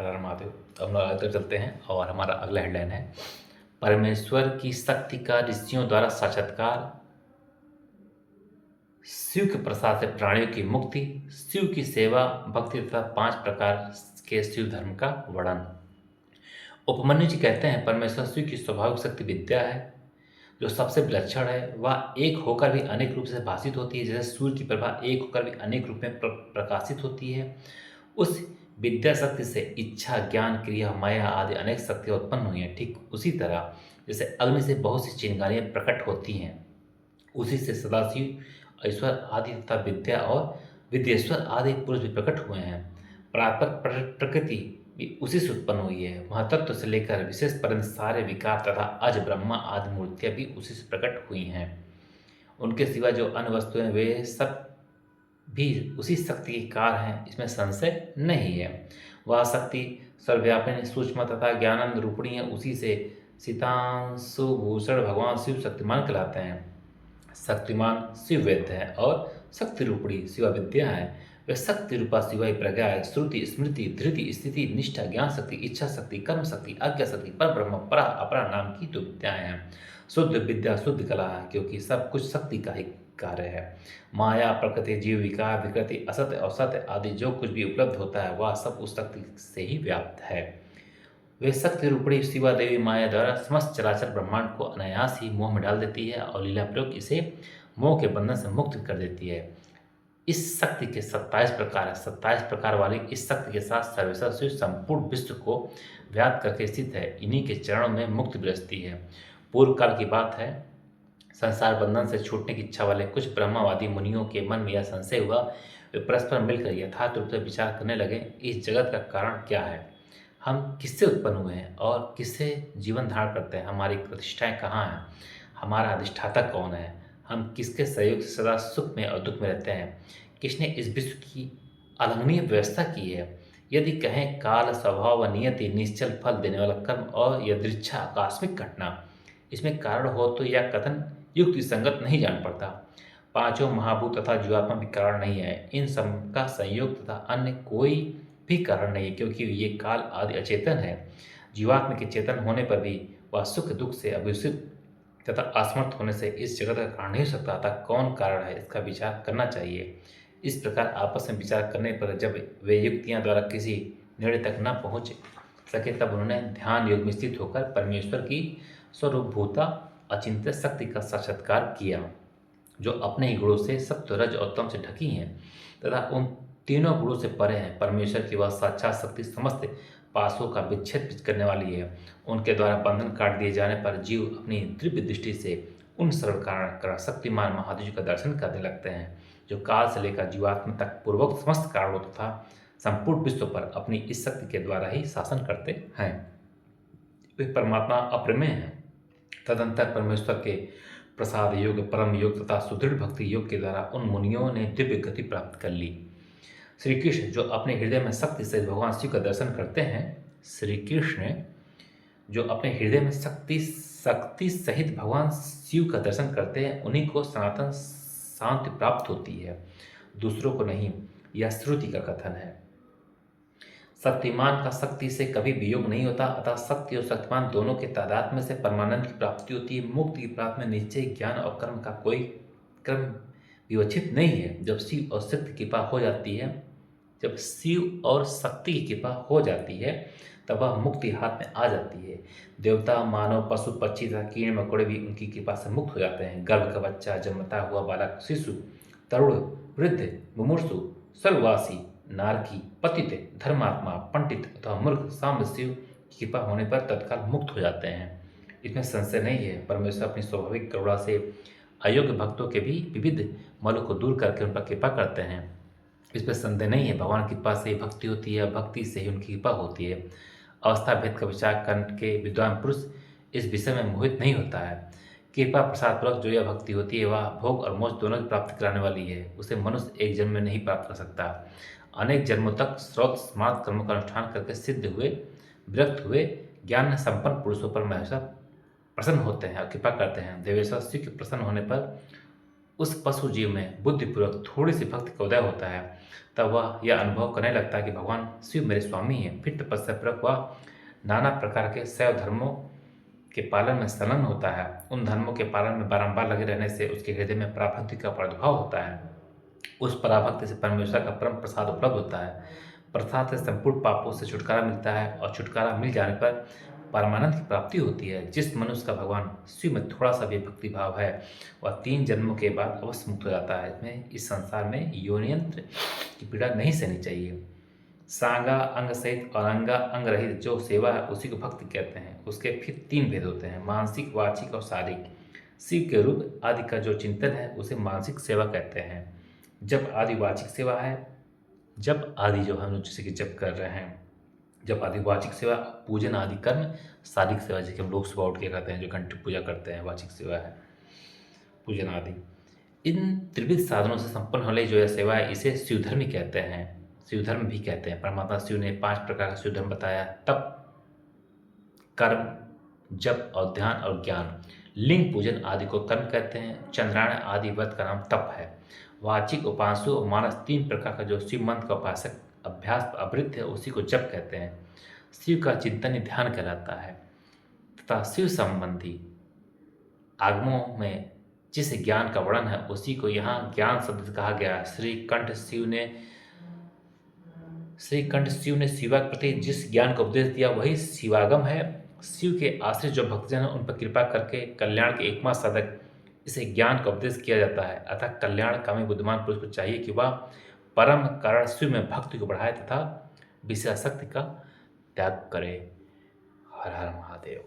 हर हर महादेव। तो हम लोग आगे तक चलते हैं और हमारा अगला हेडलाइन है, परमेश्वर की शक्ति का ऋषियों द्वारा साक्षात्कार, शिव के प्रसाद से प्राणियों की मुक्ति, शिव की सेवा भक्ति तथा 5 प्रकार के शिव धर्म का वर्णन। उपमन्यु जी कहते हैं, परमेश्वर शिव की स्वाभाविक शक्ति विद्या है जो सबसे विलक्षण है। वह एक होकर भी अनेक रूप से भाषित होती है, जैसे सूर्य की प्रभा एक होकर भी अनेक रूप में प्रकाशित होती है। उस विद्या शक्ति से इच्छा, ज्ञान, क्रिया, माया आदि अनेक शक्तियाँ उत्पन्न हुई हैं। ठीक उसी तरह जैसे अग्नि से बहुत सी चिंगारियाँ प्रकट होती हैं, उसी से सदाशिव, ईश्वर आदि तथा विद्या और विद्येश्वर आदि पुरुष भी प्रकट हुए हैं। प्रकृति भी उसी से उत्पन्न हुई है। महतत्व से लेकर विशेष पर्यंत सारे विकार तथा अज ब्रह्मा आदि मूर्तियाँ भी उसी से प्रकट हुई हैं। उनके सिवा जो अन्य वस्तुएं वे सब भी उसी शक्ति के कार हैं, इसमें संशय नहीं है। वह शक्ति सर्वव्यापिनी, सूक्ष्म तथा ज्ञानंद रूपिणी है। उसी से सीतांशु भूषण भगवान शिव शक्तिमान कहलाते हैं। शक्तिमान शिव वेद है और शक्ति रूपणी शिवा विद्या है। वे शक्ति रूपा शिवा ही प्रज्ञा है। श्रुति, स्मृति, धृति, स्थिति, निष्ठा, ज्ञान शक्ति, इच्छा शक्ति, कर्म शक्ति, आज्ञा शक्ति, पर ब्रह्म, परा अपरा नाम की तो विद्याएं हैं। शुद्ध विद्या शुद्ध कला है, क्योंकि सब कुछ शक्ति का ही कार्य है। माया, प्रकृति, जीव, विकार, विकृति, असत्य और सत्य आदि जो कुछ भी उपलब्ध होता है वह सब उस शक्ति से ही व्याप्त है। वे शक्ति रूपणी शिवा देवी माया द्वारा समस्त चराचर ब्रह्मांड को अनायास ही मोह में डाल देती है और लीला प्रयोग इसे मोह के बंधन से मुक्त कर देती है। इस शक्ति के 27 प्रकार है। 27 प्रकार वाली इस शक्ति के साथ सर्वेश्वर शिव संपूर्ण विश्व को व्याप्त करके स्थित है। इन्हीं के चरणों में मुक्ति विरजती है। पूर्व काल की बात है, संसार बंधन से छूटने की इच्छा वाले कुछ ब्रह्मवादी मुनियों के मन में यह संशय हुआ। वे परस्पर मिलकर यथार्थ रूप से विचार करने लगे, इस जगत का कारण क्या है, हम किससे उत्पन्न हुए हैं और किससे जीवन धारण करते हैं, हमारी प्रतिष्ठाएं कहाँ हैं, हमारा अधिष्ठाता कौन है, हम किसके सहयोग से सदा सुख में और दुख में रहते हैं, किसने इस विश्व की अलंघनीय व्यवस्था की है। यदि कहें काल, स्वभाव व नियति, निश्चल फल देने वाला कर्म और यदृच्छा आकस्मिक घटना, इसमें कारण हो तो यह कथन युक्ति संगत नहीं जान पड़ता। पांचों महाभूत तथा जीवात्मा भी कारण नहीं है। इन सब का संयोग तथा अन्य कोई भी कारण नहीं है, क्योंकि ये काल आदि अचेतन है। जीवात्मा के चेतन होने पर भी वह सुख दुख से अभिषिक्त तथा असमर्थ होने से इस जगत का कारण नहीं हो सकता। अतः कौन कारण है, इसका विचार करना चाहिए। इस प्रकार आपस में विचार करने पर जब वे युक्तियां द्वारा किसी निर्णय तक न पहुँच सके, तब उन्होंने ध्यान योग में स्थित होकर परमेश्वर की स्वरूपभूता अचिंत्य शक्ति का साक्षात्कार किया, जो अपने ही गुणों से सत्व, रज और तम से ढकी हैं तथा उन तीनों गुणों से परे हैं। परमेश्वर की वह साक्षात शक्ति समस्त पासों का विच्छेद करने वाली है। उनके द्वारा बंधन काट दिए जाने पर जीव अपनी दिव्य दृष्टि से उन सर्व कारण शक्तिमान महादेव का दर्शन करने लगते हैं, जो काल से लेकर जीवात्मा तक पूर्वक समस्त कारणों तथा संपूर्ण विश्व पर अपनी इस शक्ति के द्वारा ही शासन करते हैं। वे परमात्मा अप्रमेय हैं। तदंतर परमेश्वर के प्रसाद योग, परम योग तथा सुदृढ़ भक्ति योग के द्वारा उन मुनियों ने दिव्य गति प्राप्त कर ली। श्री कृष्ण जो अपने हृदय में शक्ति से भगवान शिव का दर्शन करते हैं, श्री कृष्ण जो अपने हृदय में शक्ति सहित भगवान शिव का दर्शन करते हैं, उन्हीं को सनातन शांति प्राप्त होती है, दूसरों को नहीं। यह श्रुति का कथन है। शक्तिमान का शक्ति से कभी वियोग नहीं होता, अतः शक्ति और शक्तिमान दोनों के तादात्म्य से परमानंद की प्राप्ति होती है। मुक्ति की प्राप्ति में निश्चय, ज्ञान और कर्म का कोई क्रम विवक्षित नहीं है। जब शिव और शक्ति की कृपा हो जाती है, जब शिव और शक्ति की कृपा हो जाती है तब वह मुक्ति हाथ में आ जाती है। देवता, मानव, पशु, पक्षी तथा कीड़े मकोड़े भी उनकी कृपा से मुक्त हो जाते हैं। गर्भ का बच्चा, जन्मता हुआ बालक, शिशु, तरुण, वृद्ध, मुमूर्षु, स्वर्गवासी, नारकी, पतित, धर्मात्मा, पंडित अथवा मूर्ख साम्ब शिव की कृपा होने पर तत्काल मुक्त हो जाते हैं। इसमें संशय नहीं है। परमेश्वर अपनी स्वाभाविक करुणा से अयोग्य भक्तों के भी विविध मलों को दूर करके उन पर कृपा करते हैं। इस पर संदेह नहीं है। भगवान की कृपा से ही भक्ति होती है, भक्ति से ही उनकी कृपा होती है। अवस्था भेद का विचार करके विद्वान पुरुष इस विषय में मोहित नहीं होता है। कृपा प्रसादपूर्वक जो यह भक्ति होती है वह भोग और मोक्ष दोनों की प्राप्ति कराने वाली है। उसे मनुष्य एक जन्म में नहीं प्राप्त कर सकता। अनेक जन्मों तक स्रोत स्मार्त कर्मों का अनुष्ठान करके सिद्ध हुए, विरक्त हुए, ज्ञान संपन्न पुरुषों पर महर्षि प्रसन्न होते हैं और कृपा करते हैं। देवेश्वर शिव के प्रसन्न होने पर उस पशु जीव में बुद्धिपूर्वक थोड़ी सी भक्ति का उदय होता है, तब वह यह अनुभव करने लगता है कि भगवान शिव मेरे स्वामी हैं। फिर तपस्यापूर्वक वह नाना प्रकार के शैव धर्मों के पालन में संलग्न होता है। उन धर्मों के पालन में बारंबार लगे रहने से उसके हृदय में पराभक्ति का प्रादुर्भाव होता है। उस पराभक्ति से परमेश्वर का परम प्रसाद उपलब्ध होता है। प्रसाद से संपूर्ण पापों से छुटकारा मिलता है और छुटकारा मिल जाने पर परमानंद की प्राप्ति होती है। जिस मनुष्य का भगवान शिव में थोड़ा सा भी भक्ति भाव है, वह 3 जन्मों के बाद अवश्य मुक्त हो जाता है। इसमें इस संसार में योनियंत्र की पीड़ा नहीं सहनी चाहिए। सांगा अंग सहित और अंगा अंग रहित जो सेवा है उसी को भक्ति कहते हैं। उसके फिर 3 भेद होते हैं, मानसिक, वाचिक और शारीरिक। शिव के रूप आदि का जो चिंतन है उसे मानसिक सेवा कहते हैं। जब आदि वाचिक सेवा है, जब आदि जो हम लोग जैसे कि जब कर रहे हैं, जब आदि वाचिक सेवा, पूजन आदि कर्म, शारीरिक सेवा जैसे कि हम लोग सुबह उठ के करते हैं, जो घंटे पूजा करते हैं, वाचिक सेवा है, पूजन आदि। इन त्रिविध साधनों से संपन्न होने जो यह सेवा है इसे शिवधर्म ही कहते हैं, शिवधर्म भी कहते हैं। परमात्मा शिव ने 5 प्रकार का शिवधर्म बताया, तप, कर्म, जप और ध्यान और ज्ञान। लिंग पूजन आदि को कर्म कहते हैं। चंद्रायण आदि व्रत का नाम तप है। वाचिक, उपांशु और मानस 3 प्रकार का जो शिव मंत्र का उपासक अभ्यास आवृत्त है उसी को जप कहते हैं। शिव का चिंतन ही ध्यान कहलाता है तथा शिव संबंधी आगमों में जिस ज्ञान का वर्णन है उसी को यहाँ ज्ञान शब्द से कहा गया। श्रीकंठ शिव ने शिवा के प्रति जिस ज्ञान का उपदेश दिया वही शिवागम है। शिव के आश्रित जो भक्तजन हैं उन पर कृपा करके कल्याण के एकमात्र साधक इसे ज्ञान का उपदेश किया जाता है। अतः कल्याणकामी बुद्धिमान पुरुष को चाहिए कि वह परम कारण शिव में भक्ति को बढ़ाए तथा विषयासक्ति का त्याग करे। हर हर महादेव।